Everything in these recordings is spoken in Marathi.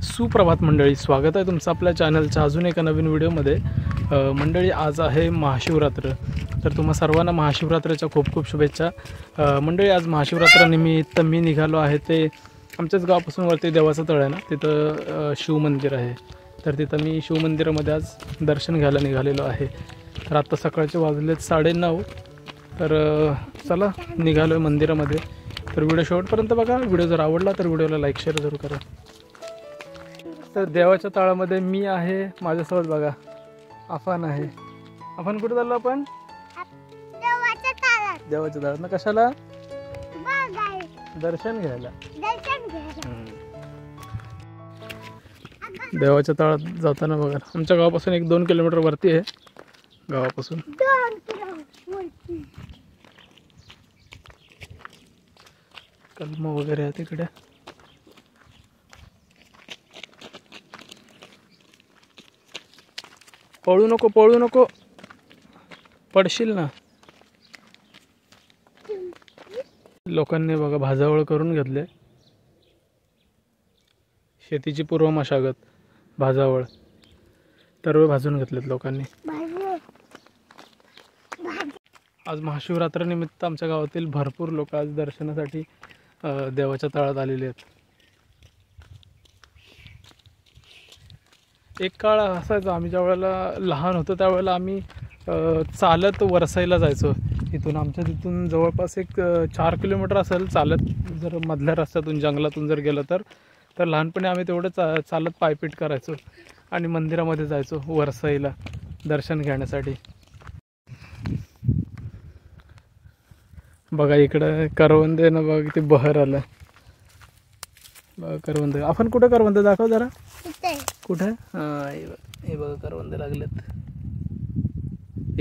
सुप्रभात मंडळी, स्वागत आहे तुमचं आपल्या चॅनलच्या अजून एका नवीन व्हिडिओमध्ये। मंडळी, आज आहे महाशिवरात्र, तर तुम्हा सर्वांना महाशिवरात्राच्या खूप खूप शुभेच्छा। मंडळी, आज महाशिवरात्रानिमित्त मी निघालो आहे ते आमच्याच गावापासून वरती देवाचं तळ आहे ना, तिथं शिवमंदिर आहे, तर तिथं मी शिवमंदिरामध्ये आज दर्शन घ्यायला निघालेलो आहे। तर आत्ता सकाळचे वाजलेत 9:30, तर चला निघालो आहे मंदिरामध्ये। तर व्हिडिओ शेवटपर्यंत बघा। व्हिडिओ जर आवडला तर व्हिडिओला लाईक शेअर जरूर करा। तर देवाच्या तळामध्ये मी आहे, माझ्यासोबत बघा अफान आहे। अफान, कुठे चाललो आपण? देवाच्या तळात ना, कशाला? दर्शन घ्यायला। देवाच्या तळात जाताना बघा, आमच्या गावापासून 1-2 किलोमीटर वरती आहे, गावापासून। कलम वगैरे आहे तिकडे। पळू नको, पळू नको, पडशील ना। लोकांनी बघा भाजावळ करून घेतले, शेतीची पूर्व मशागत, भाजावळ तरवे भाजून घेतलेत लोकांनी। आज महाशिवरात्रीनिमित्त आमच्या गावातील भरपूर लोक आज दर्शनासाठी देवाच्या तळात आलेले आहेत। एक काळ असायचा, आम्ही ज्या वेळेला लहान होतो त्यावेळेला आम्ही चालत वरसाईला जायचो। इथून आमच्या तिथून जवळपास 4 किलोमीटर असेल चालत, जर मधल्या रस्त्यातून जंगलातून जर गेलं तर लहानपणी आम्ही तेवढं चालत पायपीट करायचो आणि मंदिरामध्ये जायचो वरसाईला दर्शन घेण्यासाठी। बघा इकडं करवंदे ना, बघा किती बहर आलं बघा करवंदे। आपण कुठं करवंदे दाखव जरा, कुठं? हे बघा करवंदे लागलेत।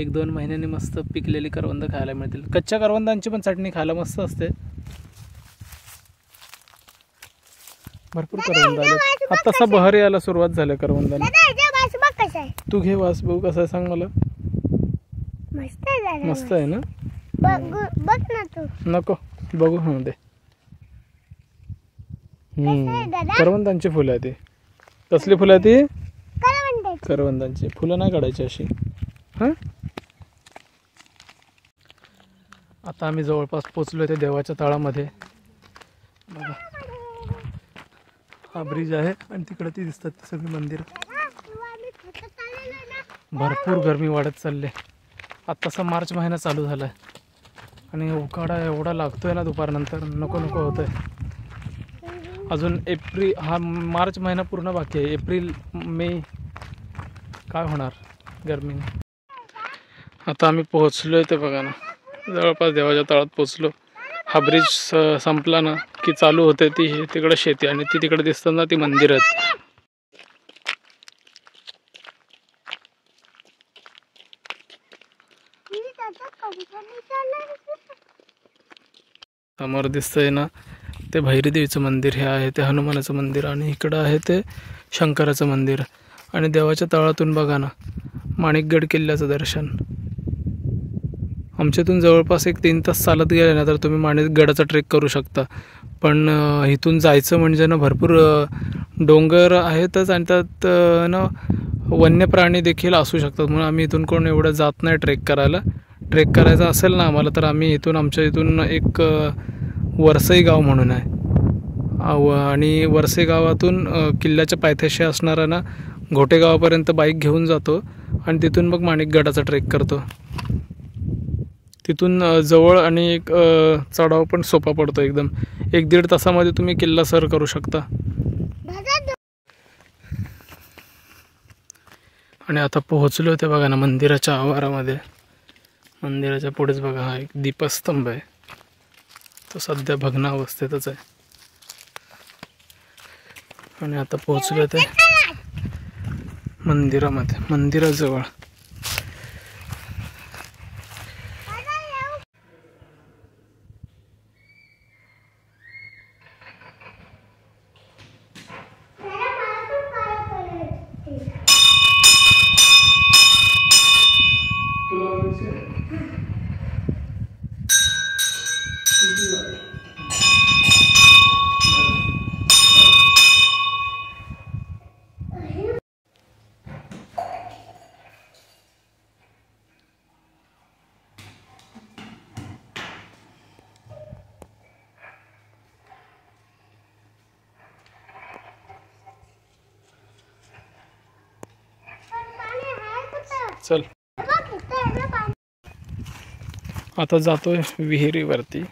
1-2 महिन्यांनी मस्त पिकलेली करवंद खायला मिळतील। कच्च्या करवंदांची पण चटणी खायला मस्त असते। भरपूर करवंद आले, आत्तासा बहर यायला सुरुवात झाली करवंदांना। तू घे वास बघू कसा आहे, सांग मला। मस्त आहे ना? बघ ना तू। नको बघू, होऊ दे। करवंदांची फुलं आहे ती। कसली फुलं आहे ती? करवंदांची फुलं नाही काढायची अशी। हां, आता आम्ही जवळपास पोचलो ते देवाच्या तळामध्ये। बघा हा ब्रिज आहे आणि तिकडे ती दिसतात ती सगळी मंदिर। भरपूर गरमी वाढत चालली। आत्तासा मार्च महिना चालू झाला आहे आणि उकाडा एवढा लागतोय ना दुपारनंतर, नको नको होतंय। अजून हा मार्च महिना पूर्ण बाकी आहे। एप्रिल मे काय होणार गरमीने। आता आम्ही पोहोचलोय ते बघा ना, जवळपास देवाच्या तळात पोहोचलो। हा ब्रिज संपला ना की चालू होते ती तिकडे शेती, आणि ती तिकडे दिसतात ना ती मंदिर आहेत। समोर दिसतंय ना ते भैरी देवीचं मंदिर, हे आहे ते हनुमानाचं मंदिर, आणि इकडं आहे ते शंकराचं मंदिर। आणि देवाच्या तळातून बघा ना माणिकगड किल्ल्याचं दर्शन। आमच्यातून जवळपास 3 तास चालत गेले ना तर तुम्ही माणिकगडाचा ट्रेक करू शकता। पण इथून जायचं म्हणजे ना भरपूर डोंगर आहेतच, आणि त्यात ना वन्य प्राणी देखील असू शकतात, म्हणून आम्ही इथून कोण एवढं जात नाही ट्रेक करायला। ट्रेक करायचा असेल ना आम्हाला तर आम्ही आमच्या इथून एक वरसई गाव म्हणून आहे, आणि वरसई गावातून किल्ल्याच्या पायथ्याशी असणारा ना घोटे गावापर्यंत बाईक घेऊन जातो, आणि तिथून मग माणिकगडाचा ट्रेक करतो। तिथून जवळ आणि एक चढाव पण सोपा पडतो एकदम। 1-1.5 तासामध्ये तुम्ही किल्ला सर करू शकता। आणि आता पोहोचलो ते बघा ना मंदिराच्या आवारामध्ये। मंदिराच्या पुढेच बघा हा एक दीपस्तंभ आहे, तो सध्या भग्न अवस्थेतच आहे। आणि आता पोहोचलो ते मंदिरामध्ये, मंदिराजवळ। चल आता जातोय विहिरीवरती.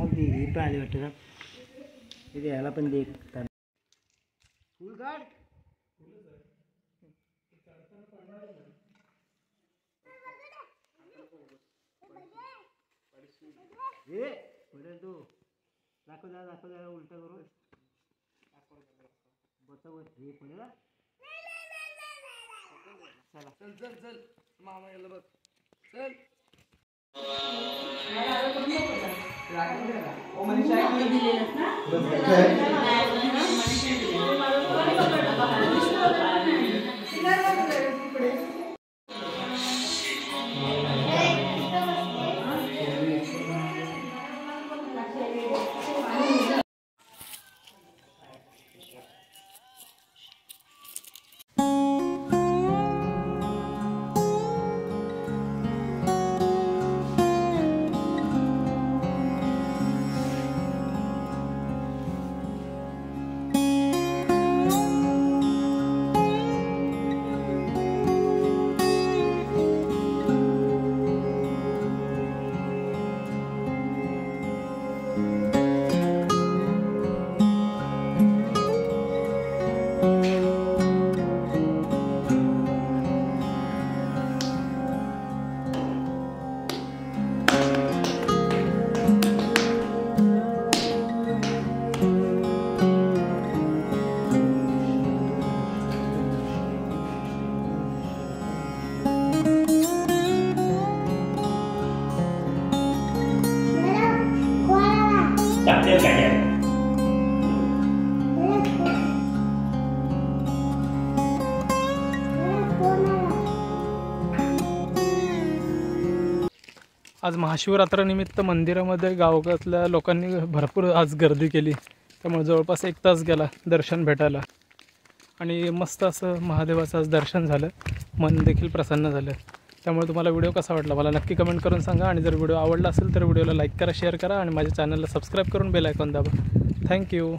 अगदी पाहिजे वाटतं का तिथे यायला पण देख फुल काढ. ए पडेल तू दाखव जरा उलटा करून बचाव हे पडेल. चला चल चल चल मामा यायला बघ चल. आज महाशिवरात्रानिमित्त मंदिरामध्ये गावातल्या लोकांनी भरपूर आज गर्दी केली. त्यामुळे जवळपास 1 तास गेला दर्शन भेटायला आणि मस्त असं महादेवाचं आज दर्शन झालं. मन देखील प्रसन्न झालं. त्यामुळे तुम्हाला व्हिडिओ कसा वाटला मला नक्की कमेंट करून सांगा. आणि जर व्हिडिओ आवडला असेल तर व्हिडिओला लाईक करा, शेअर करा आणि माझ्या चॅनलला सबस्क्राईब करून बेल आयकॉन दाबा. थँक्यू.